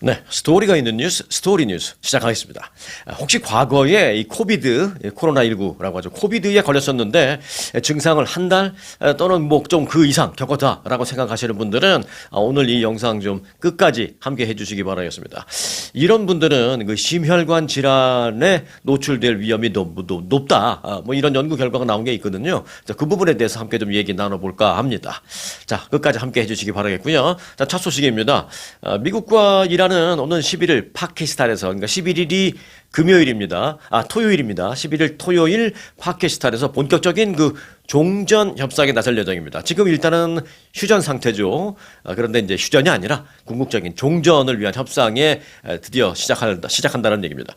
네, 스토리가 있는 뉴스, 스토리 뉴스 시작하겠습니다. 혹시 과거에 이 코로나19라고 하죠. 코비드에 걸렸었는데 증상을 한 달 또는 뭐 좀 그 이상 겪었다라고 생각하시는 분들은 오늘 이 영상 좀 끝까지 함께 해주시기 바라겠습니다. 이런 분들은 그 심혈관 질환에 노출될 위험이 높다. 뭐 이런 연구 결과가 나온 게 있거든요. 자, 그 부분에 대해서 함께 좀 얘기 나눠볼까 합니다. 자, 끝까지 함께 해주시기 바라겠고요. 자, 첫 소식입니다. 미국과 이란은 오는 11일 파키스탄에서, 그러니까 11일이 금요일입니다. 토요일입니다. 11일 토요일 파키스탄에서 본격적인 그 종전 협상에 나설 예정입니다. 지금 일단은 휴전 상태죠. 그런데 이제 휴전이 아니라 궁극적인 종전을 위한 협상에 드디어 시작한다는 얘기입니다.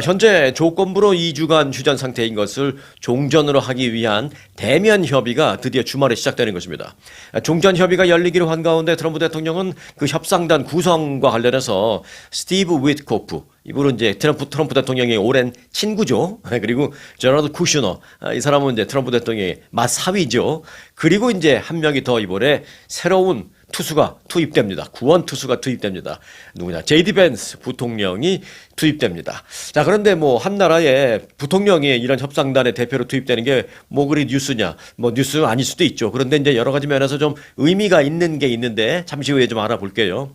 현재 조건부로 2주간 휴전 상태인 것을 종전으로 하기 위한 대면 협의가 드디어 주말에 시작되는 것입니다. 종전 협의가 열리기로 한 가운데 트럼프 대통령은 그 협상단 구성과 관련해서 스티브 위트코프, 이분은 이제 트럼프 대통령의 오랜 친구죠. 그리고 제너드 쿠슈너, 이 사람은 이제 트럼프 대통령의 맞사위죠. 그리고 이제 한 명이 더 이번에 새로운 투수가 투입됩니다. 구원 투수가 투입됩니다. 누구냐? 제이디 벤스 부통령이 투입됩니다. 자, 그런데 뭐 한 나라의 부통령이 이런 협상단의 대표로 투입되는 게 뭐 그리 뉴스냐? 뭐 뉴스는 아닐 수도 있죠. 그런데 이제 여러 가지 면에서 좀 의미가 있는 게 있는데 잠시 후에 좀 알아볼게요.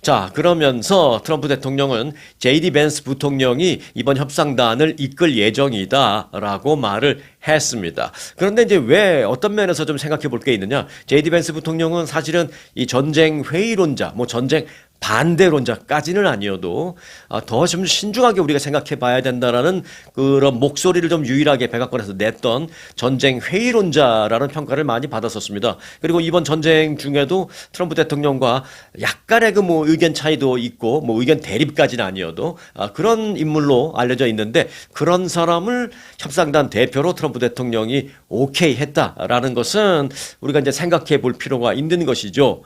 자, 그러면서 트럼프 대통령은 제이디 벤스 부통령이 이번 협상단을 이끌 예정이다라고 말을 했습니다. 그런데 이제 왜 어떤 면에서 좀 생각해 볼 게 있느냐? 제이디 벤스 부통령은 사실은 이 전쟁 회의론자, 뭐 전쟁 반대론자까지는 아니어도 더 좀 신중하게 우리가 생각해 봐야 된다라는 그런 목소리를 좀 유일하게 백악관에서 냈던 전쟁 회의론자라는 평가를 많이 받았었습니다. 그리고 이번 전쟁 중에도 트럼프 대통령과 약간의 그 뭐 의견 차이도 있고 뭐 의견 대립까지는 아니어도 그런 인물로 알려져 있는데 그런 사람을 협상단 대표로 트럼프 대통령이 오케이 했다라는 것은 우리가 이제 생각해 볼 필요가 있는 것이죠.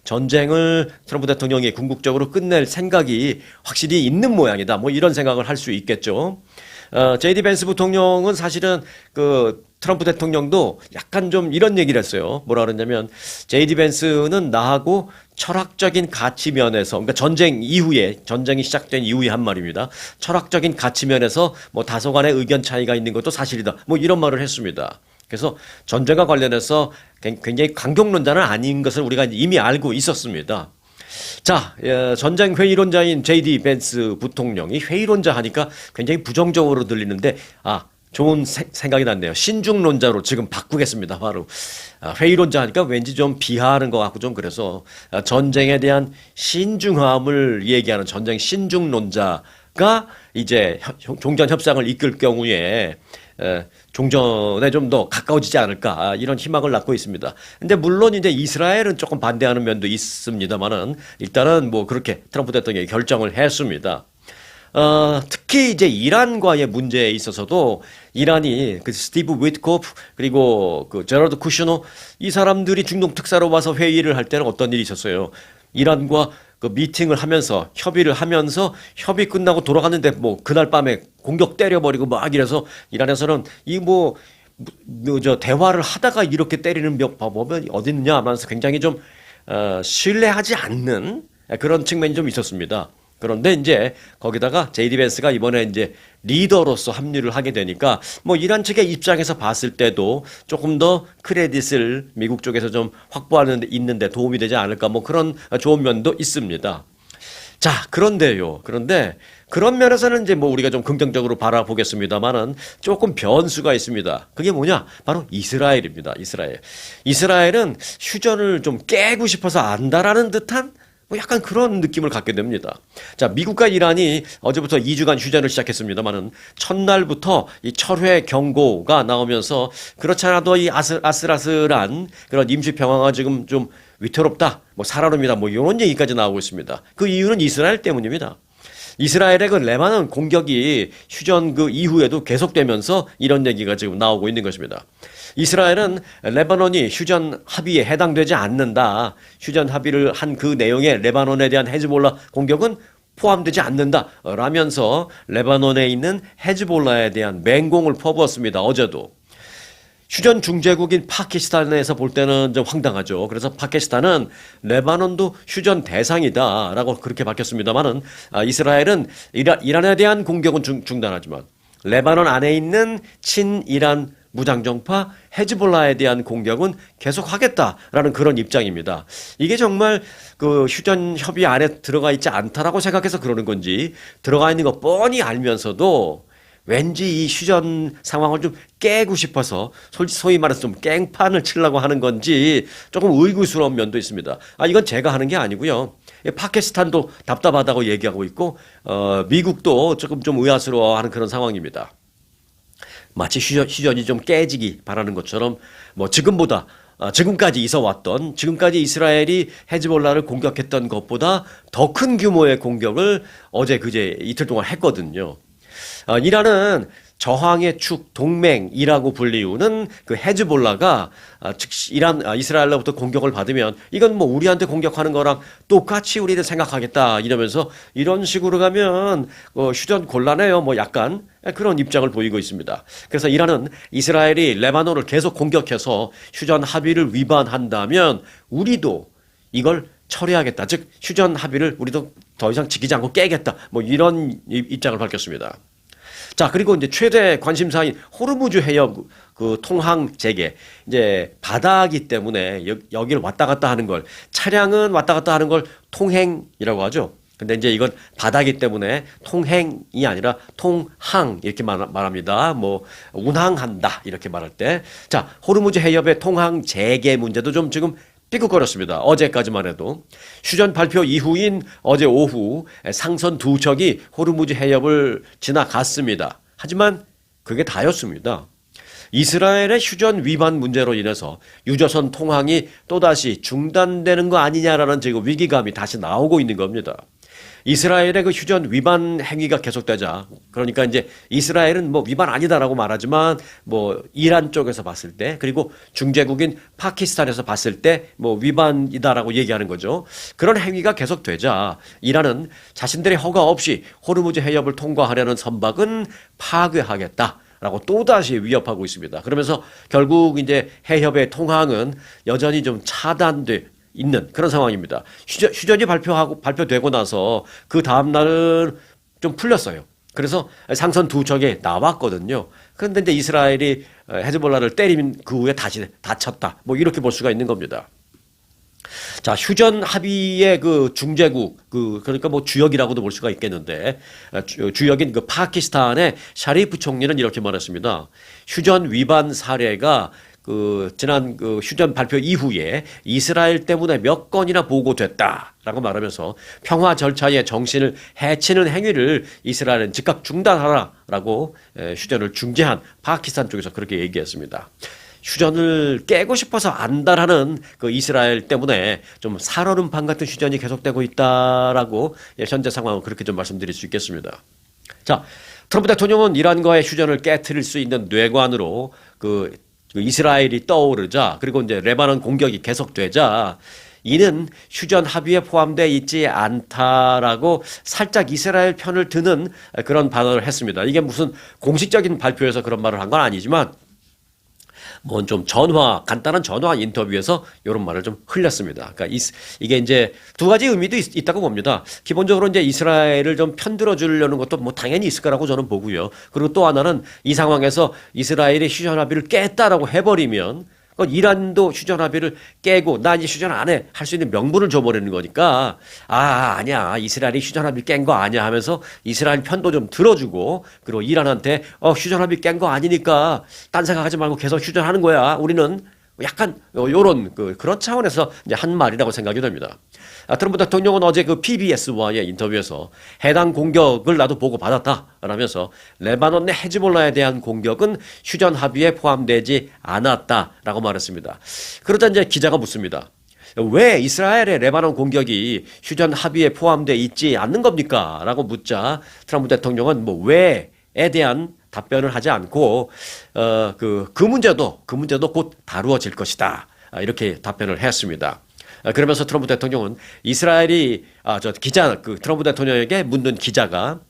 전쟁을 트럼프 대통령이 궁극적으로 끝낼 생각이 확실히 있는 모양이다. 뭐 이런 생각을 할 수 있겠죠. 제이디 벤스 부통령은 사실은 그 트럼프 대통령도 약간 좀 이런 얘기를 했어요. 뭐라 그러냐면 제이디 벤스는 나하고 철학적인 가치 면에서, 그러니까 전쟁이 시작된 이후에 한 말입니다. 철학적인 가치 면에서 뭐 다소간의 의견 차이가 있는 것도 사실이다. 뭐 이런 말을 했습니다. 그래서 전쟁과 관련해서 굉장히 강경론자는 아닌 것을 우리가 이미 알고 있었습니다. 자, 전쟁 회의론자인 제이디 벤스 부통령이 회의론자 하니까 굉장히 부정적으로 들리는데 좋은 생각이 났네요. 신중론자로 지금 바꾸겠습니다. 바로 회의론자 하니까 왠지 좀 비하하는 것 같고 좀 그래서 전쟁에 대한 신중함을 얘기하는 전쟁 신중론자가 이제 종전 협상을 이끌 경우에 종전에 좀 더 가까워지지 않을까 이런 희망을 낳고 있습니다. 근데 물론 이제 이스라엘은 조금 반대하는 면도 있습니다만은 일단은 뭐 그렇게 트럼프 대통령이 결정을 했습니다. 특히 이제 이란과의 문제에 있어서도 이란이 그 스티브 위트코프 그리고 그 제너드 쿠슈너 이 사람들이 중동 특사로 와서 회의를 할 때는 어떤 일이 있었어요. 이란과 그 미팅을 하면서 협의를 하면서 협의 끝나고 돌아갔는데 뭐 그날 밤에 공격 때려버리고 막 이래서 이란에서는 저 대화를 하다가 이렇게 때리는 법은 어디 있느냐 하면서 굉장히 좀 신뢰하지 않는 그런 측면이 좀 있었습니다. 그런데 이제 거기다가 제이디 벤스가 이번에 이제 리더로서 합류를 하게 되니까 뭐 이란 측의 입장에서 봤을 때도 조금 더 크레딧을 미국 쪽에서 좀 확보하는 데 있는데 도움이 되지 않을까 뭐 그런 좋은 면도 있습니다. 자, 그런데 그런 면에서는 이제 뭐 우리가 좀 긍정적으로 바라보겠습니다만은 조금 변수가 있습니다. 그게 뭐냐? 바로 이스라엘입니다. 이스라엘은 휴전을 좀 깨고 싶어서 안다라는 듯한 뭐 약간 그런 느낌을 갖게 됩니다. 자, 미국과 이란이 어제부터 2주간 휴전을 시작했습니다만은 첫날부터 이 철회 경고가 나오면서 그렇지 않아도 이 아슬아슬한 그런 임시 평화가 지금 좀 위태롭다, 뭐 살아납니다, 뭐 이런 얘기까지 나오고 있습니다. 그 이유는 이스라엘 때문입니다. 이스라엘의 그 레바논 공격이 휴전 그 이후에도 계속되면서 이런 얘기가 지금 나오고 있는 것입니다. 이스라엘은 레바논이 휴전 합의에 해당되지 않는다. 휴전 합의를 한 그 내용에 레바논에 대한 헤즈볼라 공격은 포함되지 않는다. 라면서 레바논에 있는 헤즈볼라에 대한 맹공을 퍼부었습니다. 어제도. 휴전 중재국인 파키스탄에서 볼 때는 좀 황당하죠. 그래서 파키스탄은 레바논도 휴전 대상이다라고 그렇게 밝혔습니다만은 이스라엘은 이란에 대한 공격은 중단하지만 레바논 안에 있는 친이란 무장정파 헤즈볼라에 대한 공격은 계속하겠다라는 그런 입장입니다. 이게 정말 그 휴전 협의 안에 들어가 있지 않다라고 생각해서 그러는 건지 들어가 있는 거 뻔히 알면서도 왠지 이 휴전 상황을 좀 깨고 싶어서 소위 말해서 좀 깽판을 치려고 하는 건지 조금 의구스러운 면도 있습니다. 이건 제가 하는 게 아니고요. 파키스탄도 답답하다고 얘기하고 있고 미국도 조금 좀 의아스러워하는 그런 상황입니다. 마치 휴전이 좀 깨지기 바라는 것처럼 뭐 지금까지 있어왔던 지금까지 이스라엘이 헤즈볼라를 공격했던 것보다 더 큰 규모의 공격을 어제 그제 이틀 동안 했거든요. 이란은 저항의 축 동맹이라고 불리우는 그 헤즈볼라가 즉 이스라엘로부터 공격을 받으면 이건 뭐 우리한테 공격하는 거랑 똑같이 우리는 생각하겠다 이러면서 이런 식으로 가면 휴전 곤란해요. 뭐 약간 그런 입장을 보이고 있습니다. 그래서 이란은 이스라엘이 레바논을 계속 공격해서 휴전 합의를 위반한다면 우리도 이걸 처리하겠다. 즉 휴전 합의를 우리도 더 이상 지키지 않고 깨겠다. 뭐 이런 입장을 밝혔습니다. 자, 그리고 이제 최대 관심사인 호르무즈 해협 그 통항 재개. 이제 바다이기 때문에 여기를 왔다 갔다 하는 걸 차량은 왔다 갔다 하는 걸 통행이라고 하죠. 근데 이제 이건 바다이기 때문에 통행이 아니라 통항 이렇게 말합니다. 뭐 운항한다 이렇게 말할 때. 자, 호르무즈 해협의 통항 재개 문제도 좀 지금 삐걱거렸습니다. 어제까지만 해도. 휴전 발표 이후인 어제 오후 상선 두 척이 호르무즈 해협을 지나갔습니다. 하지만 그게 다였습니다. 이스라엘의 휴전 위반 문제로 인해서 유조선 통항이 또다시 중단되는 거 아니냐라는 지금 위기감이 다시 나오고 있는 겁니다. 이스라엘의 그 휴전 위반 행위가 계속되자 그러니까 이제 이스라엘은 뭐 위반 아니다라고 말하지만 뭐 이란 쪽에서 봤을 때 그리고 중재국인 파키스탄에서 봤을 때 뭐 위반이다라고 얘기하는 거죠. 그런 행위가 계속되자 이란은 자신들의 허가 없이 호르무즈 해협을 통과하려는 선박은 파괴하겠다. 라고 또다시 위협하고 있습니다. 그러면서 결국 이제 해협의 통항은 여전히 좀 차단돼 있는 그런 상황입니다. 휴전이 발표되고 나서 그 다음날은 좀 풀렸어요. 그래서 상선 두 척에 나왔거든요. 그런데 이제 이스라엘이 헤즈볼라를 때리면 그 후에 다시 다쳤다. 뭐 이렇게 볼 수가 있는 겁니다. 자, 휴전 합의의 그 중재국, 그러니까 뭐 주역이라고도 볼 수가 있겠는데, 주역인 그 파키스탄의 샤리프 총리는 이렇게 말했습니다. 휴전 위반 사례가 지난 휴전 발표 이후에 이스라엘 때문에 몇 건이나 보고됐다라고 말하면서 평화 절차의 정신을 해치는 행위를 이스라엘은 즉각 중단하라라고 휴전을 중재한 파키스탄 쪽에서 그렇게 얘기했습니다. 휴전을 깨고 싶어서 안달하는 그 이스라엘 때문에 좀 살얼음판 같은 휴전이 계속되고 있다라고 현재 상황을 그렇게 좀 말씀드릴 수 있겠습니다. 자, 트럼프 대통령은 이란과의 휴전을 깨트릴 수 있는 뇌관으로 그 이스라엘이 떠오르자 그리고 이제 레바논 공격이 계속되자 이는 휴전 합의에 포함되어 있지 않다라고 살짝 이스라엘 편을 드는 그런 발언을 했습니다. 이게 무슨 공식적인 발표에서 그런 말을 한 건 아니지만 뭐 좀 간단한 전화 인터뷰에서 이런 말을 좀 흘렸습니다. 그러니까 이게 이제 두 가지 의미도 있다고 봅니다. 기본적으로 이제 이스라엘을 좀 편들어 주려는 것도 뭐 당연히 있을 거라고 저는 보고요. 그리고 또 하나는 이 상황에서 이스라엘이 휴전 합의를 깼다라고 해버리면 이란도 휴전 합의를 깨고 나 이제 휴전 안 해 할 수 있는 명분을 줘버리는 거니까 아니야 이스라엘이 휴전 합의 깬 거 아니야 하면서 이스라엘 편도 좀 들어주고 그리고 이란한테 휴전 합의 깬 거 아니니까 딴 생각하지 말고 계속 휴전하는 거야 우리는 약간 요런 그런 차원에서 이제 한 말이라고 생각이 됩니다. 트럼프 대통령은 어제 그 PBS와의 인터뷰에서 해당 공격을 나도 보고 받았다라면서 레바논 내 헤즈볼라에 대한 공격은 휴전 합의에 포함되지 않았다라고 말했습니다. 그러자 이제 기자가 묻습니다. 왜 이스라엘의 레바논 공격이 휴전 합의에 포함되어 있지 않는 겁니까? 라고 묻자 트럼프 대통령은 뭐 왜에 대한 답변을 하지 않고 그 문제도 곧 다루어질 것이다. 이렇게 답변을 했습니다. 그러면서 트럼프 대통령은 이스라엘이 트럼프 대통령에게 묻는 기자가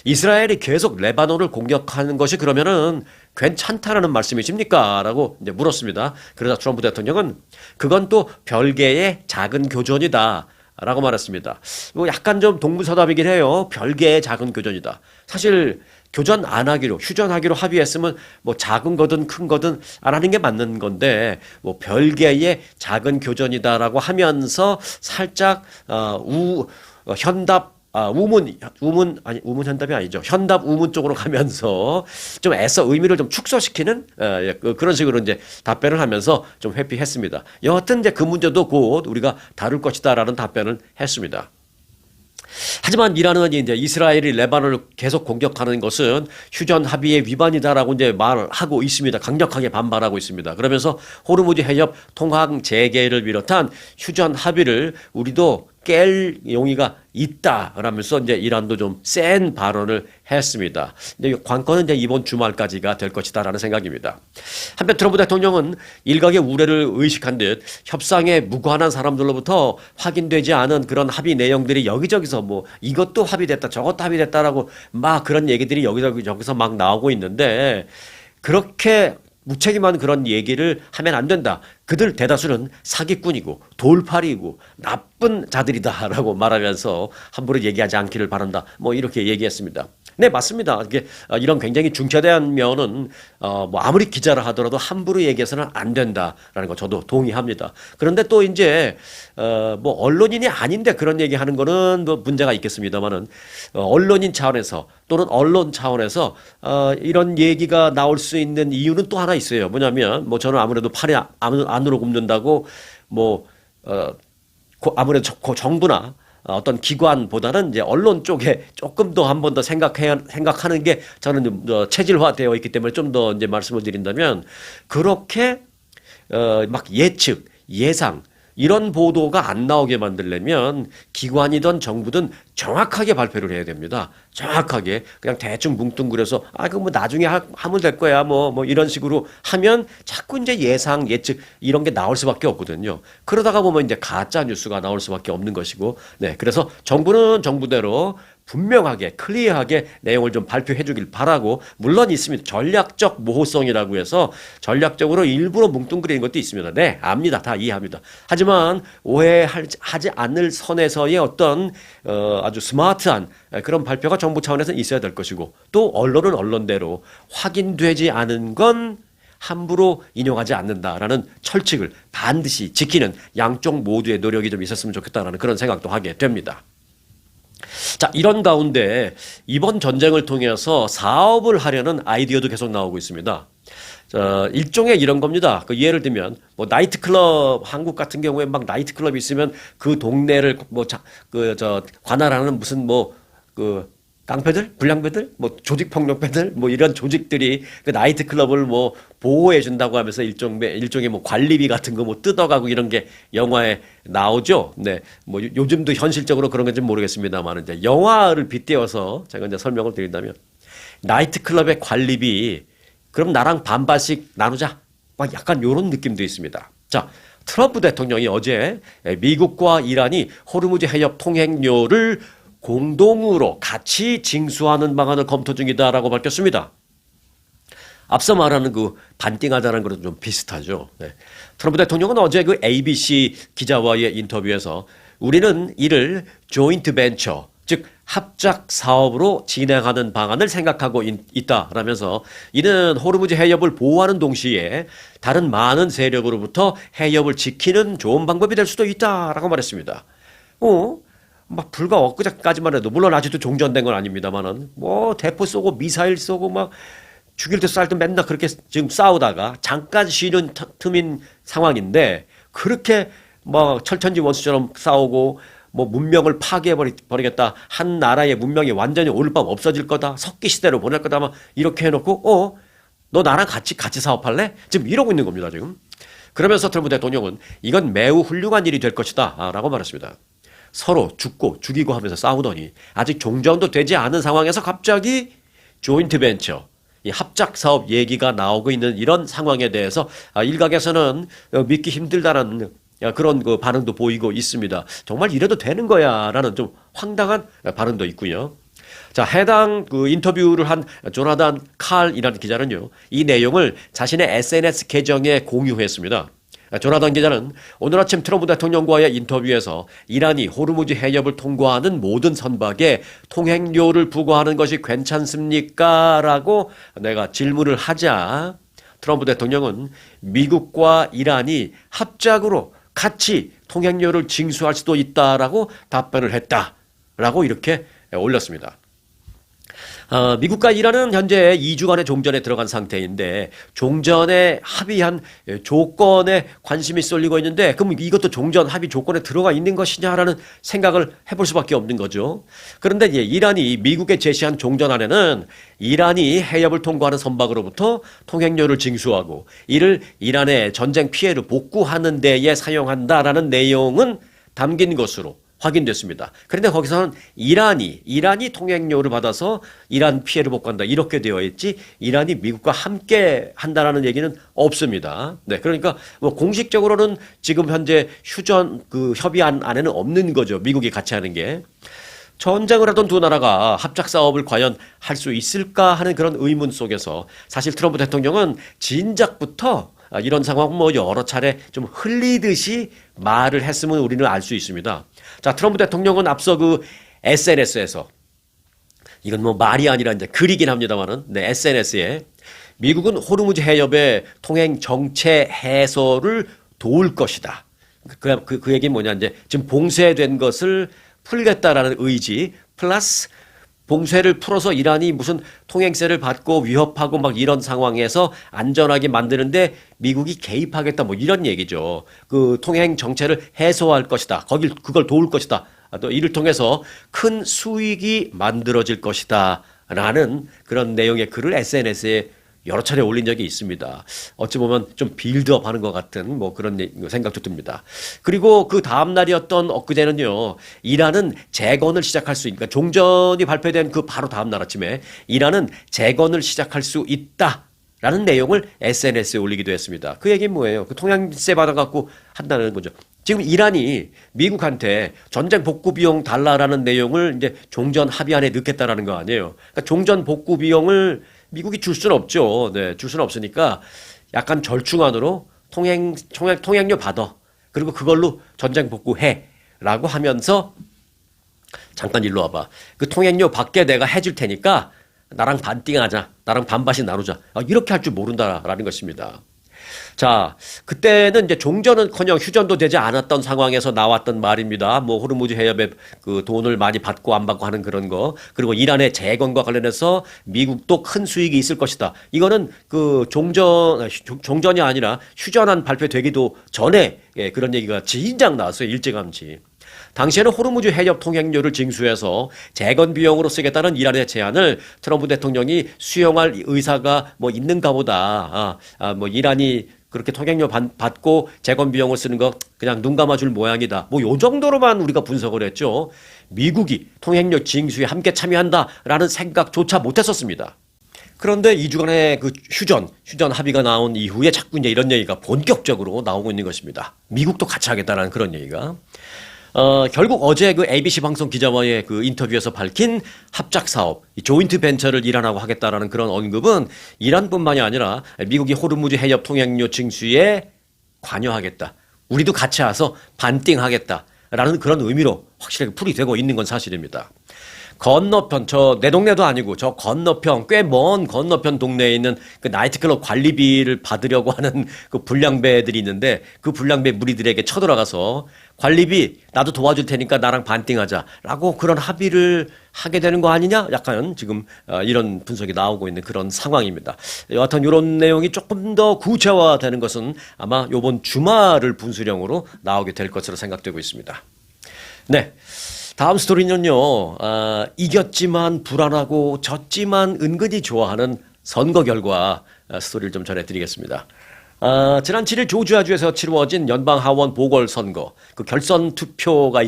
이스라엘이 계속 레바논을 공격하는 것이 그러면은 괜찮다라는 말씀이십니까? 라고 이제 물었습니다. 그러자 트럼프 대통령은 그건 또 별개의 작은 교전이다. 라고 말했습니다. 뭐 약간 좀 동문서답이긴 해요. 별개의 작은 교전이다. 사실 교전 안 하기로, 휴전하기로 합의했으면 뭐 작은 거든 큰 거든 안 하는 게 맞는 건데 뭐 별개의 작은 교전이다라고 하면서 살짝 현답 우문 현답이 아니죠. 현답 우문 쪽으로 가면서 좀 애써 의미를 좀 축소시키는 그런 식으로 이제 답변을 하면서 좀 회피했습니다. 여하튼 이제 그 문제도 곧 우리가 다룰 것이다라는 답변을 했습니다. 하지만 이란은 이제 이스라엘이 레바논을 계속 공격하는 것은 휴전 합의의 위반이다라고 이제 말하고 있습니다. 강력하게 반발하고 있습니다. 그러면서 호르무즈 해협 통항 재개를 비롯한 휴전 합의를 우리도 깰 용의가 있다라면서 이제 이란도 좀 센 발언을 했습니다. 이제 관건은 이제 이번 주말까지가 될 것이다라는 생각입니다. 한편 트럼프 대통령은 일각의 우려를 의식한 듯 협상에 무관한 사람들로부터 확인되지 않은 그런 합의 내용들이 여기저기서 뭐 이것도 합의됐다 저것도 합의됐다라고 막 그런 얘기들이 여기저기서 막 나오고 있는데 그렇게 무책임한 그런 얘기를 하면 안 된다. 그들 대다수는 사기꾼이고 돌팔이고 나쁜 자들이다라고 말하면서 함부로 얘기하지 않기를 바란다. 뭐 이렇게 얘기했습니다. 네, 맞습니다. 이게 이런 굉장히 중차대한 면은 뭐 아무리 기자라 하더라도 함부로 얘기해서는 안 된다라는 거 저도 동의합니다. 그런데 또 이제 뭐 언론인이 아닌데 그런 얘기하는 거는 뭐 문제가 있겠습니다만은 언론인 차원에서 또는 언론 차원에서 이런 얘기가 나올 수 있는 이유는 또 하나 있어요. 뭐냐면 뭐 저는 아무래도 팔이 안으로 굽는다고 뭐 아무래도 정부나 어떤 기관보다는 이제 언론 쪽에 조금 더 한 번 더 생각하는 게 저는 체질화되어 있기 때문에 좀 더 이제 말씀을 드린다면 그렇게 막 예측, 예상 이런 보도가 안 나오게 만들려면 기관이든 정부든 정확하게 발표를 해야 됩니다. 정확하게 그냥 대충 뭉뚱그려서 그거 뭐 나중에 하면 될 거야 뭐 이런 식으로 하면 자꾸 이제 예상 예측 이런 게 나올 수밖에 없거든요. 그러다가 보면 이제 가짜 뉴스가 나올 수밖에 없는 것이고 네 그래서 정부는 정부대로 분명하게 클리어하게 내용을 좀 발표해 주길 바라고 물론 있습니다. 전략적 모호성이라고 해서 전략적으로 일부러 뭉뚱그리는 것도 있습니다. 네 압니다. 다 이해합니다. 하지만 오해하지 않을 선에서의 어떤 아주 스마트한 그런 발표가 정부 차원에서 있어야 될 것이고 또 언론은 언론대로 확인되지 않은 건 함부로 인용하지 않는다라는 철칙을 반드시 지키는 양쪽 모두의 노력이 좀 있었으면 좋겠다라는 그런 생각도 하게 됩니다. 자, 이런 가운데 이번 전쟁을 통해서 사업을 하려는 아이디어도 계속 나오고 있습니다. 일종의 이런 겁니다. 예를 들면 뭐 나이트클럽 한국 같은 경우에 막 나이트클럽이 있으면 그 동네를 관할하는 무슨 깡패들, 불량배들, 조직폭력배들, 이런 조직들이 그 나이트클럽을 보호해 준다고 하면서 일종의 관리비 같은 거 뜯어가고 이런 게 영화에 나오죠. 네. 요즘도 현실적으로 그런 건지 모르겠습니다만 이제 영화를 빗대어서 제가 이제 설명을 드린다면 나이트클럽의 관리비 그럼 나랑 반반씩 나누자. 막 약간 요런 느낌도 있습니다. 자, 트럼프 대통령이 어제 미국과 이란이 호르무즈 해협 통행료를 공동으로 같이 징수하는 방안을 검토 중이다라고 밝혔습니다. 앞서 말하는 그 반띵하자는 것도 좀 비슷하죠. 네. 트럼프 대통령은 어제 그 ABC 기자와의 인터뷰에서 우리는 이를 조인트 벤처, 즉 합작 사업으로 진행하는 방안을 생각하고 있다라면서 이는 호르무즈 해협을 보호하는 동시에 다른 많은 세력으로부터 해협을 지키는 좋은 방법이 될 수도 있다라고 말했습니다. 막 불과 엊그제까지만 해도 물론 아직도 종전된 건 아닙니다만은 대포 쏘고 미사일 쏘고 막 죽일 듯 쌀 듯 맨날 그렇게 지금 싸우다가 잠깐 쉬는 틈인 상황인데 그렇게 철천지 원수처럼 싸우고 문명을 파괴해버리겠다. 한 나라의 문명이 완전히 오늘 밤 없어질 거다. 석기 시대로 보낼 거다. 막 이렇게 해놓고 너 나랑 같이 사업할래? 지금 이러고 있는 겁니다. 지금. 그러면서 트럼프 대통령은 이건 매우 훌륭한 일이 될 것이다. 라고 말했습니다. 서로 죽고 죽이고 하면서 싸우더니 아직 종전도 되지 않은 상황에서 갑자기 조인트 벤처, 이 합작 사업 얘기가 나오고 있는 이런 상황에 대해서 일각에서는 믿기 힘들다는 그런 그 반응도 보이고 있습니다. 정말 이래도 되는 거야 라는 좀 황당한 반응도 있고요. 자, 해당 그 인터뷰를 한 조나단 칼이라는 기자는요, 이 내용을 자신의 SNS 계정에 공유했습니다. 조나단 기자는 오늘 아침 트럼프 대통령과의 인터뷰에서 이란이 호르무즈 해협을 통과하는 모든 선박에 통행료를 부과하는 것이 괜찮습니까? 라고 내가 질문을 하자 트럼프 대통령은 미국과 이란이 합작으로 같이 통행료를 징수할 수도 있다라고 답변을 했다라고 이렇게 올렸습니다. 미국과 이란은 현재 2주간의 종전에 들어간 상태인데 종전에 합의한 조건에 관심이 쏠리고 있는데 그럼 이것도 종전 합의 조건에 들어가 있는 것이냐라는 생각을 해볼 수밖에 없는 거죠. 그런데 이란이 미국에 제시한 종전안에는 이란이 해협을 통과하는 선박으로부터 통행료를 징수하고 이를 이란의 전쟁 피해를 복구하는 데에 사용한다라는 내용은 담긴 것으로 확인됐습니다. 그런데 거기서는 이란이 통행료를 받아서 이란 피해를 복구한다 이렇게 되어 있지 이란이 미국과 함께 한다라는 얘기는 없습니다. 네, 그러니까 뭐 공식적으로는 지금 현재 휴전 그 협의안 안에는 없는 거죠. 미국이 같이 하는 게. 전쟁을 하던 두 나라가 합작 사업을 과연 할 수 있을까 하는 그런 의문 속에서 사실 트럼프 대통령은 진작부터 이런 상황 뭐 여러 차례 좀 흘리듯이 말을 했으면 우리는 알 수 있습니다. 자, 트럼프 대통령은 앞서 그 SNS에서 이건 뭐 말이 아니라 이제 글이긴 합니다만은 네, SNS에 미국은 호르무즈 해협의 통행 정체 해소를 도울 것이다. 그 얘기는 뭐냐 이제 지금 봉쇄된 것을 풀겠다라는 의지 플러스 봉쇄를 풀어서 이란이 무슨 통행세를 받고 위협하고 막 이런 상황에서 안전하게 만드는데 미국이 개입하겠다 뭐 이런 얘기죠. 그 통행 정체를 해소할 것이다. 그걸 도울 것이다. 또 이를 통해서 큰 수익이 만들어질 것이다. 라는 그런 내용의 글을 SNS에 여러 차례 올린 적이 있습니다. 어찌 보면 좀 빌드업 하는 것 같은 뭐 그런 생각도 듭니다. 그리고 그 다음 날이었던 엊그제는요, 이란은 재건을 시작할 수 있으니까 종전이 발표된 그 바로 다음 날 아침에 이란은 재건을 시작할 수 있다라는 내용을 SNS에 올리기도 했습니다. 그 얘기는 뭐예요? 그 통행세 받아갖고 한다는 거죠. 지금 이란이 미국한테 전쟁 복구 비용 달라라는 내용을 이제 종전 합의안에 넣겠다라는 거 아니에요. 그러니까 종전 복구 비용을 미국이 줄 수는 없죠. 네, 줄 수는 없으니까 약간 절충안으로 통행료 받아. 그리고 그걸로 전쟁 복구해. 라고 하면서 잠깐 일로 와봐. 그 통행료 받게 내가 해줄 테니까 나랑 반띵하자. 나랑 반반씩 나누자. 이렇게 할 줄 모른다라는 것입니다. 자, 그때는 이제 종전은커녕 휴전도 되지 않았던 상황에서 나왔던 말입니다. 뭐 호르무즈 해협에 그 돈을 많이 받고 안 받고 하는 그런 거. 그리고 이란의 재건과 관련해서 미국도 큰 수익이 있을 것이다. 이거는 그 종전이 아니라 휴전안 발표되기도 전에 그런 얘기가 진작 나왔어요. 일찌감치. 당시에는 호르무즈 해협 통행료를 징수해서 재건 비용으로 쓰겠다는 이란의 제안을 트럼프 대통령이 수용할 의사가 뭐 있는가 보다. 뭐 이란이 그렇게 통행료 받고 재건 비용을 쓰는 거 그냥 눈 감아줄 모양이다. 뭐 요 정도로만 우리가 분석을 했죠. 미국이 통행료 징수에 함께 참여한다라는 생각조차 못했었습니다. 그런데 2주간의 그 휴전 합의가 나온 이후에 자꾸 이제 이런 얘기가 본격적으로 나오고 있는 것입니다. 미국도 같이 하겠다라는 그런 얘기가. 결국 어제 그 ABC 방송 기자와의 그 인터뷰에서 밝힌 합작 사업, 조인트 벤처를 이란하고 하겠다라는 그런 언급은 이란뿐만이 아니라 미국이 호르무즈 해협 통행료 징수에 관여하겠다. 우리도 같이 와서 반띵하겠다라는 그런 의미로 확실하게 풀이되고 있는 건 사실입니다. 건너편, 내 동네도 아니고 저 건너편, 꽤 먼 건너편 동네에 있는 그 나이트클럽 관리비를 받으려고 하는 그 불량배들이 있는데 그 불량배 무리들에게 쳐들어가서 관리비 나도 도와줄 테니까 나랑 반띵하자라고 그런 합의를 하게 되는 거 아니냐? 약간 지금 이런 분석이 나오고 있는 그런 상황입니다. 여하튼 이런 내용이 조금 더 구체화되는 것은 아마 이번 주말을 분수령으로 나오게 될 것으로 생각되고 있습니다. 네. 다음 스토리는요, 이겼지만 불안하고 졌지만 은근히 좋아하는 선거 결과 스토리를 좀 전해드리겠습니다. 지난 7일 조지아주에서 치루어진 연방 하원 보궐선거, 그 결선 투표가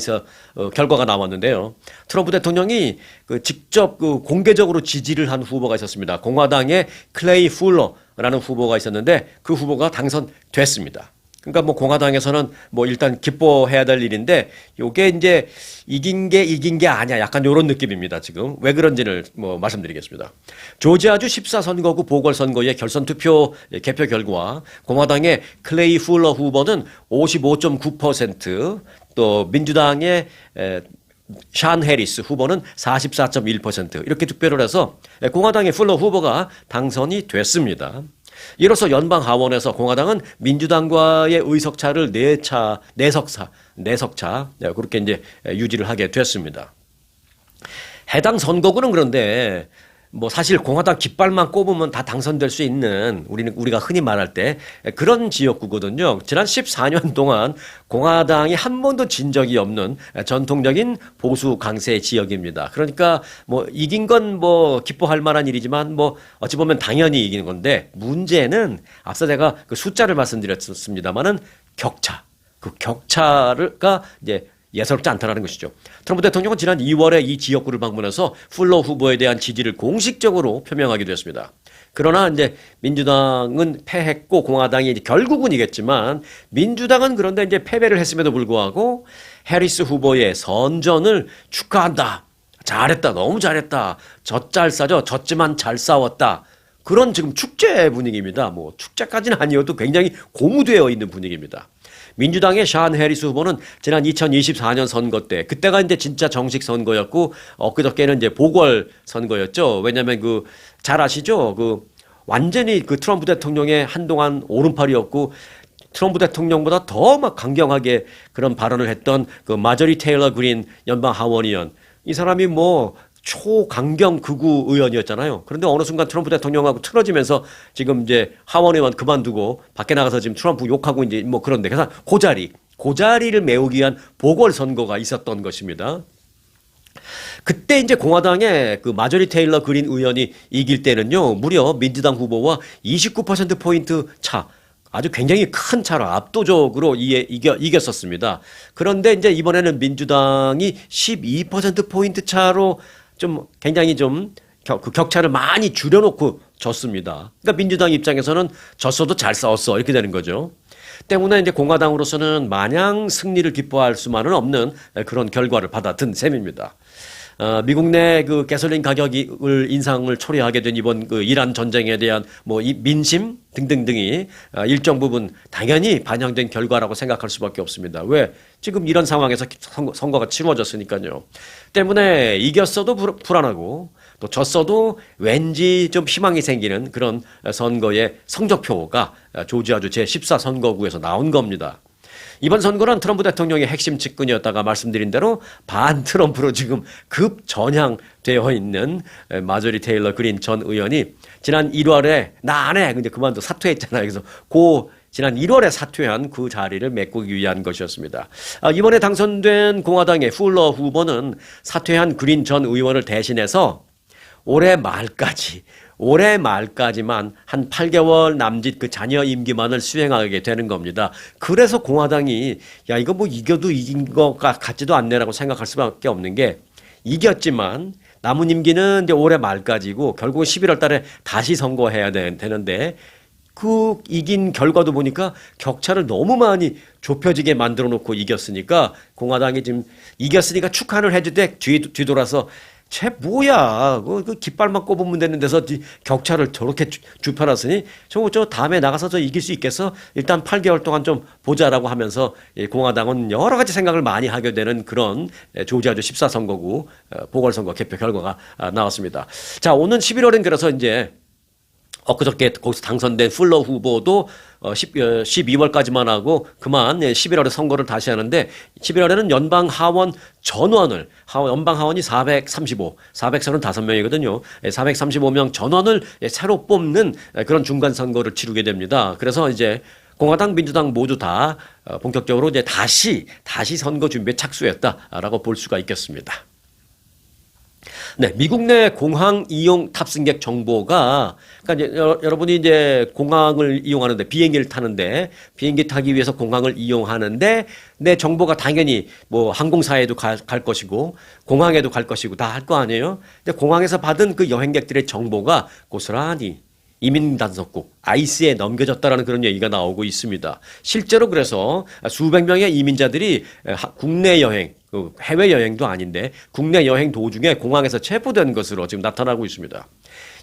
결과가 나왔는데요. 트럼프 대통령이 직접 공개적으로 지지를 한 후보가 있었습니다. 공화당의 클레이 풀러라는 후보가 있었는데 그 후보가 당선됐습니다. 그러니까 뭐 공화당에서는 뭐 일단 기뻐해야 될 일인데 요게 이제 이긴 게 아니야. 약간 요런 느낌입니다. 지금 왜 그런지를 뭐 말씀드리겠습니다. 조지아주 14선거구 보궐선거의 결선 투표 개표 결과 공화당의 클레이 풀러 후보는 55.9%, 또 민주당의 샨 해리스 후보는 44.1% 이렇게 득표를 해서 공화당의 풀러 후보가 당선이 됐습니다. 이로써 연방 하원에서 공화당은 민주당과의 의석차를 네석차 그렇게 이제 유지를 하게 됐습니다. 해당 선거구는 그런데 뭐 사실 공화당 깃발만 꼽으면 다 당선될 수 있는 우리가 흔히 말할 때 그런 지역구거든요. 지난 14년 동안 공화당이 한 번도 진 적이 없는 전통적인 보수 강세 지역입니다. 그러니까 뭐 이긴 건 뭐 기뻐할 만한 일이지만 뭐 어찌 보면 당연히 이기는 건데 문제는 앞서 제가 그 숫자를 말씀드렸습니다만은 그 격차가 이제 예사롭지 않다라는 것이죠. 트럼프 대통령은 지난 2월에 이 지역구를 방문해서 풀러 후보에 대한 지지를 공식적으로 표명하기도 했습니다. 그러나 이제 민주당은 패했고 공화당이 이제 결국은 이겼지만 민주당은 그런데 이제 패배를 했음에도 불구하고 해리스 후보의 선전을 축하한다. 잘했다. 너무 잘했다. 젖잘 싸죠. 졌지만 잘 싸웠다. 그런 지금 축제 분위기입니다. 뭐 축제까지는 아니어도 굉장히 고무되어 있는 분위기입니다. 민주당의 샨 해리스 후보는 지난 2024년 선거 때 그때가 이제 진짜 정식 선거였고 엊그저께는 이제 보궐 선거였죠. 왜냐하면 그 잘 아시죠? 그 완전히 그 트럼프 대통령의 한동안 오른팔이었고 트럼프 대통령보다 더 막 강경하게 그런 발언을 했던 그 마저리 테일러 그린 연방 하원의원 이 사람이 뭐 초강경 극우 의원이었잖아요. 그런데 어느 순간 트럼프 대통령하고 틀어지면서 지금 이제 하원의원 그만두고 밖에 나가서 지금 트럼프 욕하고 이제 뭐 그런데 그래서 고자리를 메우기 위한 보궐선거가 있었던 것입니다. 그때 이제 공화당의 그 마저리 테일러 그린 의원이 이길 때는요, 무려 민주당 후보와 29%포인트 차, 아주 굉장히 큰 차로 압도적으로 이겼었습니다. 그런데 이제 이번에는 민주당이 12%포인트 차로 좀 굉장히 좀 그 격차를 많이 줄여놓고 졌습니다. 그러니까 민주당 입장에서는 졌어도 잘 싸웠어 이렇게 되는 거죠. 때문에 이제 공화당으로서는 마냥 승리를 기뻐할 수만은 없는 그런 결과를 받아든 셈입니다. 미국 내 그 가솔린 가격을 인상을 초래하게 된 이번 그 이란 전쟁에 대한 뭐 이 민심 등등등이 일정 부분 당연히 반영된 결과라고 생각할 수밖에 없습니다. 왜? 지금 이런 상황에서 선거가 치러졌으니까요. 때문에 이겼어도 불안하고 또 졌어도 왠지 좀 희망이 생기는 그런 선거의 성적표가 조지아주 제14선거구에서 나온 겁니다. 이번 선거는 트럼프 대통령의 핵심 측근이었다가 말씀드린 대로 반 트럼프로 지금 급 전향되어 있는 마저리 테일러 그린 전 의원이 지난 1월에 나 안 해. 근데 그만둬 사퇴했잖아요. 그래서 지난 1월에 사퇴한 그 자리를 메꾸기 위한 것이었습니다. 이번에 당선된 공화당의 풀러 후보는 사퇴한 그린 전 의원을 대신해서 올해 말까지만 한 8개월 남짓 그 잔여 임기만을 수행하게 되는 겁니다. 그래서 공화당이 야 이거 뭐 이겨도 이긴 것 같지도 않네라고 생각할 수밖에 없는 게 이겼지만 남은 임기는 이제 올해 말까지고 결국은 11월 달에 다시 선거해야 되는데 그 이긴 결과도 보니까 격차를 너무 많이 좁혀지게 만들어 놓고 이겼으니까 공화당이 지금 이겼으니까 축하를 해줄 때 뒤돌아서 쟤 뭐야 그 깃발만 꼽으면 되는 데서 격차를 저렇게 좁혀놨으니 저 다음에 나가서 저 이길 수 있겠어? 일단 8개월 동안 좀 보자라고 하면서 공화당은 여러 가지 생각을 많이 하게 되는 그런 조지아주 14선거구 보궐선거 개표 결과가 나왔습니다. 자, 오는 11월엔 그래서 이제 엊그저께 거기서 당선된 풀러 후보도 12월까지만 하고 그만 11월에 선거를 다시 하는데 11월에는 연방 하원이 435명이거든요. 435명 전원을 새로 뽑는 그런 중간 선거를 치르게 됩니다. 그래서 이제 공화당, 민주당 모두 다 본격적으로 이제 다시 선거 준비에 착수했다라고 볼 수가 있겠습니다. 네, 미국 내 공항 이용 탑승객 정보가, 그러니까 이제 여러분이 이제 공항을 이용하는데, 비행기를 타는데, 비행기 타기 위해서 공항을 이용하는데, 내 정보가 당연히 뭐 항공사에도 갈 것이고, 공항에도 갈 것이고, 다 할 거 아니에요? 근데 공항에서 받은 그 여행객들의 정보가 고스란히 이민단속국 아이스에 넘겨졌다라는 그런 얘기가 나오고 있습니다. 실제로 그래서 수백 명의 이민자들이 국내 여행, 해외 여행도 아닌데 국내 여행 도중에 공항에서 체포된 것으로 지금 나타나고 있습니다.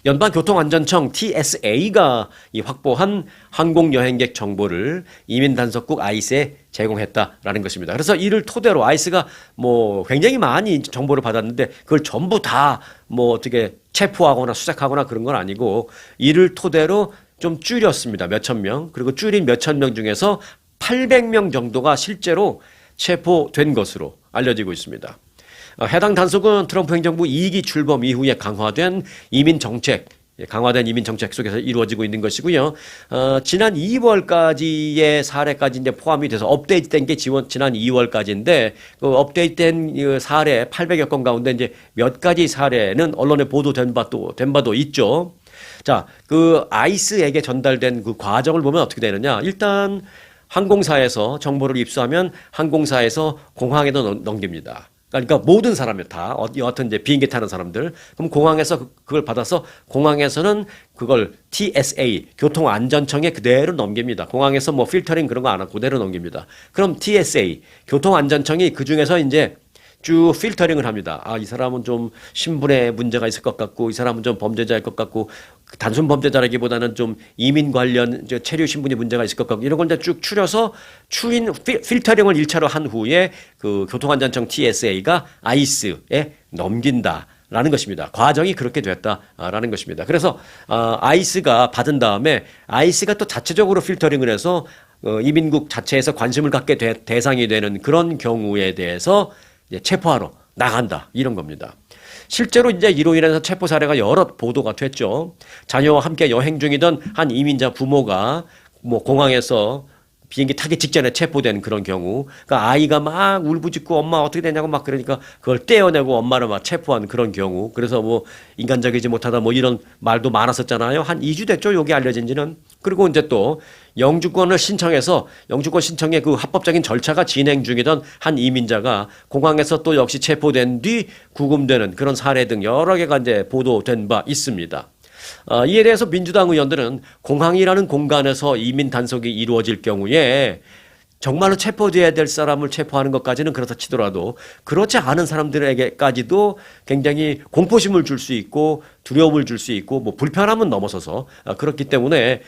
연방교통안전청 TSA가 확보한 항공여행객 정보를 이민단속국 아이스에 제공했다라는 것입니다. 그래서 이를 토대로 아이스가 뭐 굉장히 많이 정보를 받았는데 그걸 전부 다 뭐 어떻게 체포하거나 수색하거나 그런 건 아니고 이를 토대로 좀 줄였습니다. 몇천 명. 그리고 줄인 몇천 명 중에서 800명 정도가 실제로 체포된 것으로 알려지고 있습니다. 해당 단속은 트럼프 행정부 2기 출범 이후에 강화된 이민 정책 속에서 이루어지고 있는 것이고요. 지난 2월까지의 사례까지 이제 포함이 돼서 업데이트된 게 지난 2월까지인데 그 업데이트된 사례 800여 건 가운데 이제 몇 가지 사례는 언론에 보도된 바도 있죠. 자, 그 아이스에게 전달된 그 과정을 보면 어떻게 되느냐? 일단 항공사에서 정보를 입수하면 항공사에서 공항에도 넘깁니다. 그러니까 모든 사람들 다 여하튼 이제 비행기 타는 사람들 그럼 공항에서 그걸 받아서 공항에서는 그걸 TSA 교통안전청에 그대로 넘깁니다. 공항에서 뭐 필터링 그런 거 안 하고 그대로 넘깁니다. 그럼 TSA 교통안전청이 그 중에서 이제 쭉 필터링을 합니다. 아, 이 사람은 좀 신분에 문제가 있을 것 같고, 이 사람은 좀 범죄자일 것 같고, 단순 범죄자라기보다는 좀 이민 관련 체류 신분이 문제가 있을 것 같고, 이런 걸 이제 쭉 추려서 필터링을 1차로 한 후에 그 교통안전청 TSA가 아이스에 넘긴다라는 것입니다. 과정이 그렇게 됐다라는 것입니다. 그래서 아이스가 받은 다음에 아이스가 또 자체적으로 필터링을 해서 이민국 자체에서 관심을 갖게 대상이 되는 그런 경우에 대해서 이제 체포하러 나간다 이런 겁니다. 실제로 이제 이로 인해서 체포 사례가 여러 보도가 됐죠. 자녀와 함께 여행 중이던 한 이민자 부모가 뭐 공항에서 비행기 타기 직전에 체포된 그런 경우, 그러니까 아이가 막 울부짖고 엄마 어떻게 되냐고 막 그러니까 그걸 떼어내고 엄마를 막 체포한 그런 경우, 그래서 뭐 인간적이지 못하다 뭐 이런 말도 많았었잖아요. 한 2주 됐죠, 여기 알려진 지는. 그리고 이제 또 영주권을 신청해서 영주권 신청의 그 합법적인 절차가 진행 중이던 한 이민자가 공항에서 또 역시 체포된 뒤 구금되는 그런 사례 등 여러 개가 이제 보도된 바 있습니다. 이에 대해서 민주당 의원들은 공항이라는 공간에서 이민 단속이 이루어질 경우에 정말로 체포돼야 될 사람을 체포하는 것까지는 그렇다 치더라도 그렇지 않은 사람들에게까지도 굉장히 공포심을 줄 수 있고 두려움을 줄 수 있고 뭐 불편함은 넘어서서 그렇기 때문에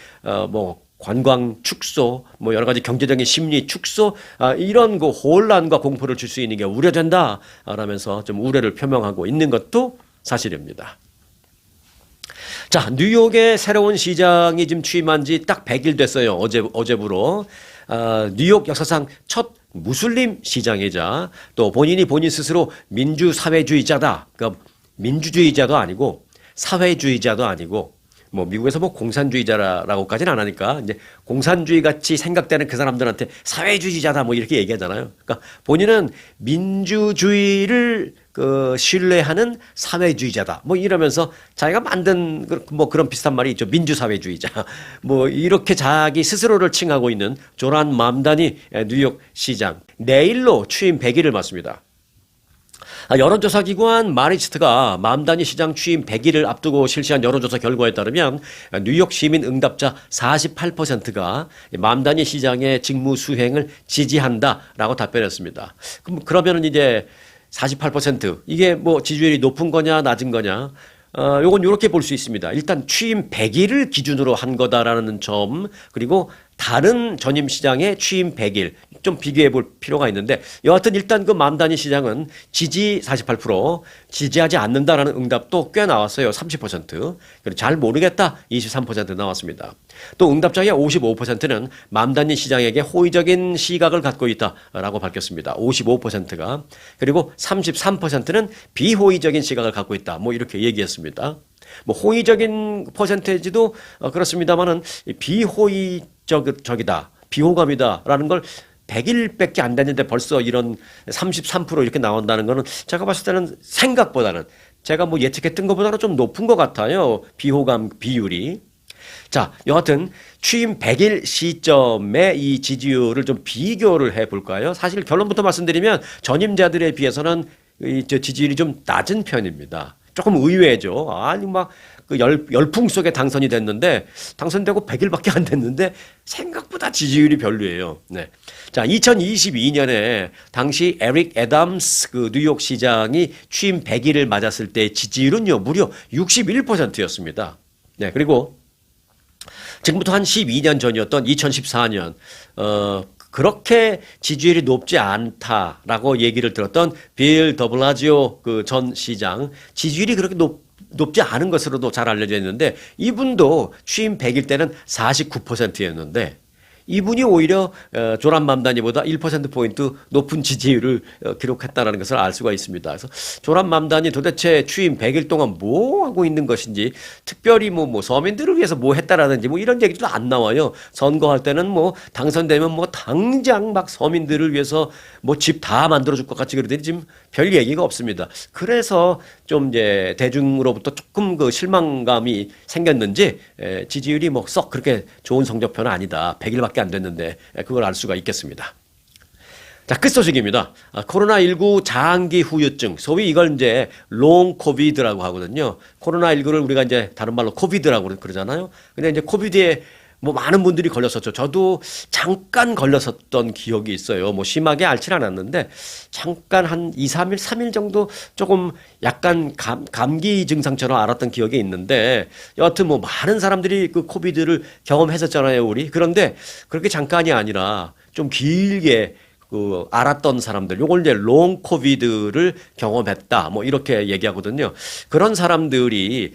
뭐 관광 축소, 뭐 여러 가지 경제적인 심리 축소, 이런 그 혼란과 공포를 줄 수 있는 게 우려된다라면서 좀 우려를 표명하고 있는 것도 사실입니다. 자, 뉴욕의 새로운 시장이 지금 취임한 지 딱 100일 됐어요. 어제부로. 뉴욕 역사상 첫 무슬림 시장이자 또 본인 스스로 민주사회주의자다. 그러니까 민주주의자도 아니고 사회주의자도 아니고 뭐 미국에서 뭐 공산주의자라고까지는 안 하니까 이제 공산주의 같이 생각되는 그 사람들한테 사회주의자다 뭐 이렇게 얘기하잖아요. 그러니까 본인은 민주주의를 신뢰하는 사회주의자다. 뭐 이러면서 자기가 만든 뭐 그런 비슷한 말이 있죠. 민주사회주의자. 뭐 이렇게 자기 스스로를 칭하고 있는 조란 맘다니 뉴욕 시장. 내일로 취임 100일을 맞습니다. 여론조사 기관 마리스트가 맘다니 시장 취임 100일을 앞두고 실시한 여론조사 결과에 따르면 뉴욕 시민 응답자 48%가 맘다니 시장의 직무 수행을 지지한다라고 답변했습니다. 그러면은 이제 48% 이게 뭐 지지율이 높은 거냐 낮은 거냐? 요건 이렇게 볼 수 있습니다. 일단 취임 100일을 기준으로 한 거다라는 점, 그리고 다른 전임 시장의 취임 100일 좀 비교해 볼 필요가 있는데, 여하튼 일단 그 맘다니 시장은 지지 48%, 지지하지 않는다라는 응답도 꽤 나왔어요. 30%. 그리고 잘 모르겠다 23% 나왔습니다. 또 응답자의 55%는 맘다니 시장에게 호의적인 시각을 갖고 있다라고 밝혔습니다. 55%가. 그리고 33%는 비호의적인 시각을 갖고 있다. 뭐 이렇게 얘기했습니다. 뭐 호의적인 퍼센테이지도 그렇습니다만은 비호의적이다, 비호감이다라는 걸 100일밖에 안 됐는데 벌써 이런 33% 이렇게 나온다는 거는 제가 봤을 때는 생각보다는 제가 뭐 예측했던 것보다는 좀 높은 것 같아요. 비호감 비율이. 자, 여하튼 취임 100일 시점에 이 지지율을 좀 비교를 해볼까요? 사실 결론부터 말씀드리면 전임자들에 비해서는 이 지지율이 좀 낮은 편입니다. 조금 의외죠. 아니 막 그 열풍 속에 당선이 됐는데 당선되고 100일밖에 안 됐는데 생각보다 지지율이 별로예요. 네. 자, 2022년에 당시 에릭 애담스 그 뉴욕 시장이 취임 100일을 맞았을 때 지지율은요 무려 61%였습니다. 네. 그리고 지금부터 한 12년 전이었던 2014년 그렇게 지지율이 높지 않다라고 얘기를 들었던 빌 더블라지오 그 전 시장 지지율이 그렇게 높지 않은 것으로도 잘 알려져 있는데 이분도 취임 100일 때는 49%였는데 이분이 오히려 조란 맘다니보다 1%포인트 높은 지지율을 기록했다는 것을 알 수가 있습니다. 그래서 조란 맘다니 도대체 취임 100일 동안 뭐 하고 있는 것인지 특별히 뭐 서민들을 위해서 뭐 했다라든지 뭐 이런 얘기도 안 나와요. 선거할 때는 뭐 당선되면 뭐 당장 막 서민들을 위해서 뭐 집 다 만들어줄 것 같이 그러더니 지금 별 얘기가 없습니다. 그래서 좀 이제 대중으로부터 조금 그 실망감이 생겼는지 지지율이 뭐 썩 그렇게 좋은 성적표는 아니다. 100일밖에 안 됐는데 그걸 알 수가 있겠습니다. 자, 끝 소식입니다. 코로나19 장기 후유증, 소위 이걸 이제 롱 코비드라고 하거든요. 코로나19를 우리가 이제 다른 말로 코비드라고 그러잖아요. 근데 이제 코비드에 뭐 많은 분들이 걸렸었죠. 저도 잠깐 걸렸었던 기억이 있어요. 뭐 심하게 앓진 않았는데 잠깐 한 2, 3일, 3일 정도 조금 약간 감기 증상처럼 앓았던 기억이 있는데 여하튼 뭐 많은 사람들이 그 코비드를 경험했었잖아요, 우리. 그런데 그렇게 잠깐이 아니라 좀 길게 그 알았던 사람들, 요걸 이제 롱 코비드를 경험했다, 뭐 이렇게 얘기하거든요. 그런 사람들이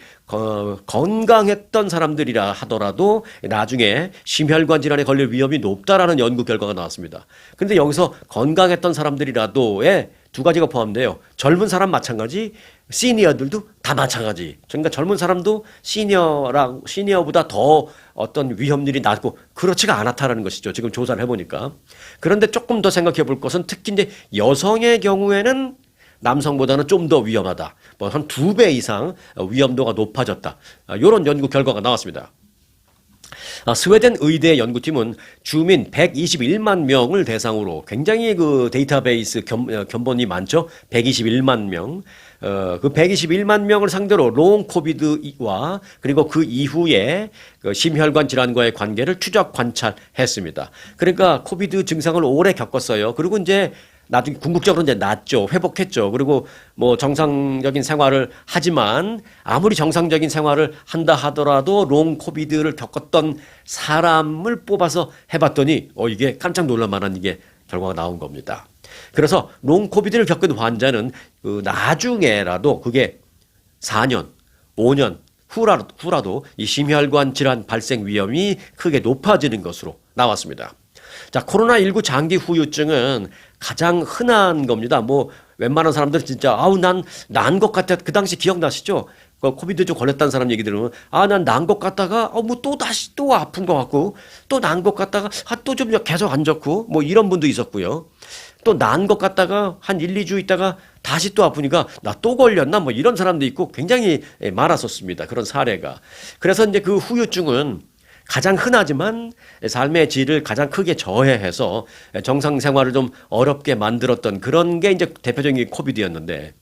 건강했던 사람들이라 하더라도 나중에 심혈관 질환에 걸릴 위험이 높다라는 연구 결과가 나왔습니다. 그런데 여기서 건강했던 사람들이라도에 두 가지가 포함돼요. 젊은 사람 마찬가지, 시니어들도 다 마찬가지. 그러니까 젊은 사람도 시니어보다 더 어떤 위험률이 낮고 그렇지가 않았다라는 것이죠. 지금 조사를 해보니까. 그런데 조금 더 생각해 볼 것은 특히 이제 여성의 경우에는 남성보다는 좀 더 위험하다. 뭐 한 2배 이상 위험도가 높아졌다. 이런 연구 결과가 나왔습니다. 스웨덴 의대 연구팀은 주민 121만 명을 대상으로 굉장히 그 데이터베이스 견본이 많죠. 121만 명. 그 121만 명을 상대로 롱 코비드와 그리고 그 이후에 그 심혈관 질환과의 관계를 추적 관찰했습니다. 그러니까 코비드 증상을 오래 겪었어요. 그리고 이제 나중에 궁극적으로 이제 낫죠. 회복했죠. 그리고 뭐 정상적인 생활을 하지만 아무리 정상적인 생활을 한다 하더라도 롱 코비드를 겪었던 사람을 뽑아서 해봤더니 이게 깜짝 놀랄 만한 이게 결과가 나온 겁니다. 그래서 롱 코비드를 겪은 환자는 그 나중에라도 그게 4년, 5년 후라도 이 심혈관 질환 발생 위험이 크게 높아지는 것으로 나왔습니다. 자, 코로나19 장기 후유증은 가장 흔한 겁니다. 뭐 웬만한 사람들은 진짜 난 난 것 같아. 그 당시 기억나시죠? 코비드 좀 걸렸다는 사람 얘기 들으면 난 난 것 같다가 뭐 또 다시 또 아픈 것 같고 또 난 것 같다가 또 좀 계속 안 좋고 뭐 이런 분도 있었고요. 또 난 것 같다가 한 1, 2주 있다가 다시 또 아프니까 나 또 걸렸나 뭐 이런 사람도 있고 굉장히 많았었습니다. 그런 사례가. 그래서 이제 그 후유증은 가장 흔하지만 삶의 질을 가장 크게 저해해서 정상 생활을 좀 어렵게 만들었던 그런 게 이제 대표적인 코비드였는데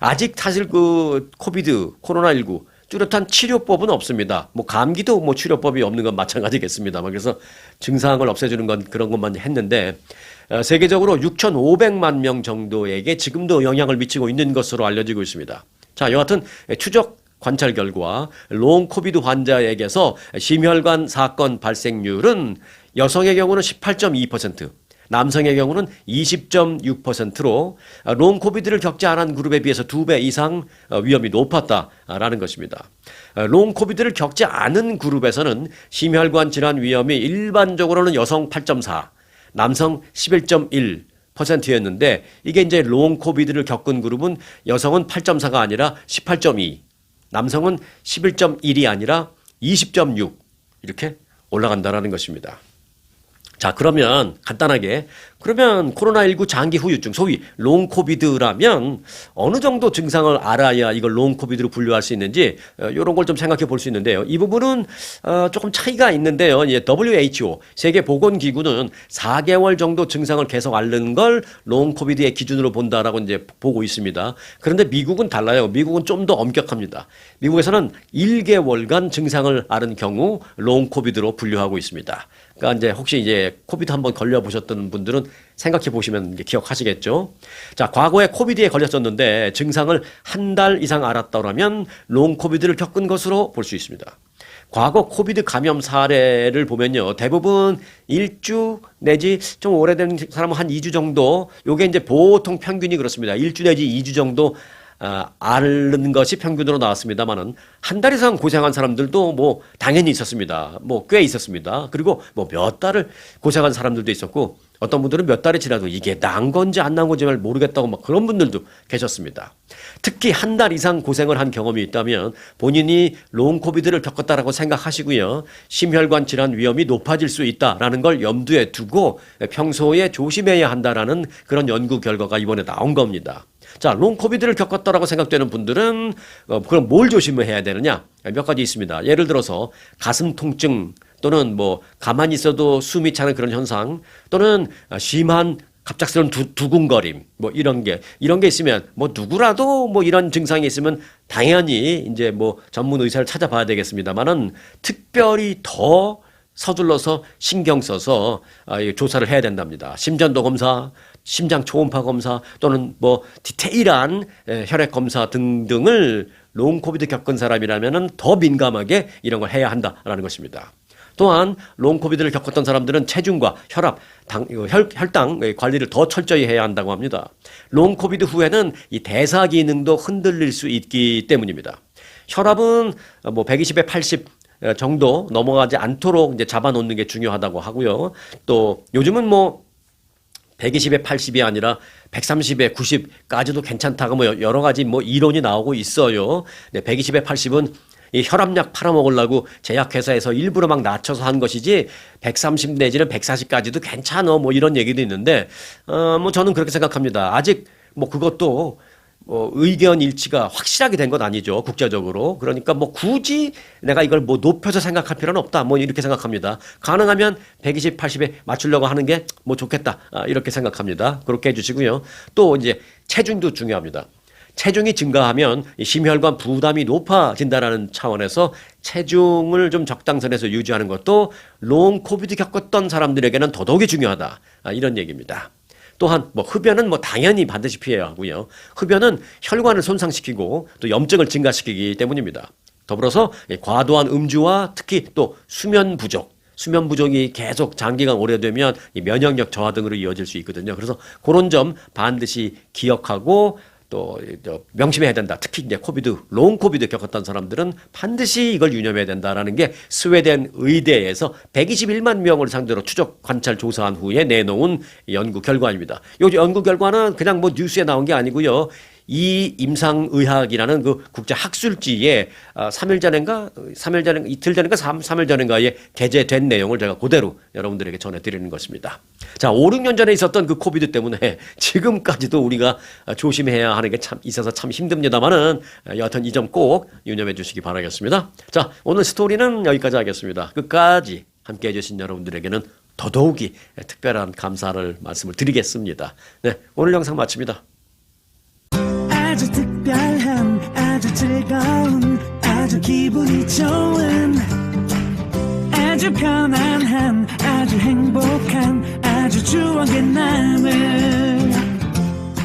아직 사실 그 코로나19 뚜렷한 치료법은 없습니다. 뭐 감기도 뭐 치료법이 없는 건 마찬가지겠습니다. 그래서 증상을 없애주는 건 그런 것만 했는데 세계적으로 6,500만 명 정도에게 지금도 영향을 미치고 있는 것으로 알려지고 있습니다. 자, 여하튼 추적 관찰 결과 롱 코비드 환자에게서 심혈관 사건 발생률은 여성의 경우는 18.2%, 남성의 경우는 20.6%로 롱 코비드를 겪지 않은 그룹에 비해서 2배 이상 위험이 높았다라는 것입니다. 롱 코비드를 겪지 않은 그룹에서는 심혈관 질환 위험이 일반적으로는 여성 8.4, 남성 11.1%였는데 이게 이제 롱 코비드를 겪은 그룹은 여성은 8.4가 아니라 18.2, 남성은 11.1이 아니라 20.6 이렇게 올라간다라는 것입니다. 자, 그러면 간단하게 그러면 코로나19 장기 후유증, 소위 롱 코비드라면 어느 정도 증상을 알아야 이걸 롱 코비드로 분류할 수 있는지 이런 걸 좀 생각해 볼 수 있는데요. 이 부분은 조금 차이가 있는데요. WHO 세계보건기구는 4개월 정도 증상을 계속 앓는 걸 롱 코비드의 기준으로 본다라고 이제 보고 있습니다. 그런데 미국은 달라요. 미국은 좀 더 엄격합니다. 미국에서는 1개월간 증상을 앓은 경우 롱 코비드로 분류하고 있습니다. 그러니까 이제 혹시 이제 코비드 한번 걸려 보셨던 분들은 생각해 보시면 기억하시겠죠. 자, 과거에 코비드에 걸렸었는데 증상을 한 달 이상 앓았다면 롱 코비드를 겪은 것으로 볼 수 있습니다. 과거 코비드 감염 사례를 보면요. 대부분 1주 내지 좀 오래된 사람은 한 2주 정도, 요게 이제 보통 평균이 그렇습니다. 1주 내지 2주 정도 앓는 것이 평균으로 나왔습니다만은 한 달 이상 고생한 사람들도 뭐 당연히 있었습니다. 뭐 꽤 있었습니다. 그리고 뭐 몇 달을 고생한 사람들도 있었고 어떤 분들은 몇 달이 지나도 이게 난 건지 안 난 건지 모르겠다고 막 그런 분들도 계셨습니다. 특히 한 달 이상 고생을 한 경험이 있다면 본인이 롱 코비드를 겪었다라고 생각하시고요. 심혈관 질환 위험이 높아질 수 있다라는 걸 염두에 두고 평소에 조심해야 한다라는 그런 연구 결과가 이번에 나온 겁니다. 자, 롱 코비드를 겪었다라고 생각되는 분들은 그럼 뭘 조심해야 되느냐? 몇 가지 있습니다. 예를 들어서 가슴 통증 또는 뭐 가만히 있어도 숨이 차는 그런 현상 또는 심한 갑작스러운 두근거림 뭐 이런 게 있으면 뭐 누구라도 뭐 이런 증상이 있으면 당연히 이제 뭐 전문 의사를 찾아봐야 되겠습니다만은 특별히 더 서둘러서 신경 써서 조사를 해야 된답니다. 심전도 검사, 심장 초음파 검사 또는 뭐 디테일한 혈액 검사 등등을 롱 코비드 겪은 사람이라면은 더 민감하게 이런 걸 해야 한다라는 것입니다. 또한 롱 코비드를 겪었던 사람들은 체중과 혈압, 혈당 관리를 더 철저히 해야 한다고 합니다. 롱 코비드 후에는 이 대사 기능도 흔들릴 수 있기 때문입니다. 혈압은 뭐 120에 80 정도 넘어가지 않도록 이제 잡아놓는 게 중요하다고 하고요. 또 요즘은 뭐 120에 80이 아니라 130에 90까지도 괜찮다고 뭐 여러 가지 뭐 이론이 나오고 있어요. 120에 80은 이 혈압약 팔아먹으려고 제약회사에서 일부러 막 낮춰서 한 것이지 130 내지는 140까지도 괜찮아 뭐 이런 얘기도 있는데 뭐 저는 그렇게 생각합니다. 아직 뭐 그것도 의견 일치가 확실하게 된 건 아니죠. 국제적으로. 그러니까 뭐 굳이 내가 이걸 뭐 높여서 생각할 필요는 없다. 뭐 이렇게 생각합니다. 가능하면 120, 80에 맞추려고 하는 게 뭐 좋겠다. 이렇게 생각합니다. 그렇게 해주시고요. 또 이제 체중도 중요합니다. 체중이 증가하면 심혈관 부담이 높아진다라는 차원에서 체중을 좀 적당선에서 유지하는 것도 롱 코비드 겪었던 사람들에게는 더더욱이 중요하다. 이런 얘기입니다. 또한 뭐 흡연은 뭐 당연히 반드시 피해야 하고요. 흡연은 혈관을 손상시키고 또 염증을 증가시키기 때문입니다. 더불어서 과도한 음주와 특히 또 수면 부족이 계속 장기간 오래되면 이 면역력 저하 등으로 이어질 수 있거든요. 그래서 그런 점 반드시 기억하고 또 명심해야 된다. 특히 이제 롱 코비드 겪었던 사람들은 반드시 이걸 유념해야 된다라는 게 스웨덴 의대에서 121만 명을 상대로 추적 관찰 조사한 후에 내놓은 연구 결과입니다. 이 연구 결과는 그냥 뭐 뉴스에 나온 게 아니고요. 이 임상의학이라는 그 국제 학술지에 3일 전인가 이틀 전인가 3일 전인가에 게재된 내용을 제가 그대로 여러분들에게 전해드리는 것입니다. 자, 5, 6년 전에 있었던 그 코비드 때문에 지금까지도 우리가 조심해야 하는 게 참 있어서 참 힘듭니다만은 여하튼 이 점 꼭 유념해 주시기 바라겠습니다. 자, 오늘 스토리는 여기까지 하겠습니다. 끝까지 함께 해주신 여러분들에게는 더더욱이 특별한 감사를 말씀을 드리겠습니다. 네, 오늘 영상 마칩니다. 아주 특별한 아주 즐거운 아주 기분이 좋은 아주 편안한 아주 행복한 아주 추억의 남을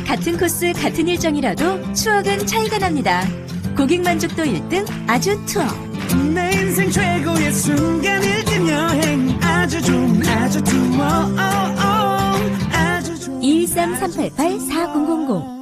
같은 코스 같은 일정이라도 추억은 차이가 납니다. 고객 만족도 1등 아주 투어. 내 인생 최고의 순간 1등 여행 아주 좋은 아주 투어 아주 좋은 213-388-4000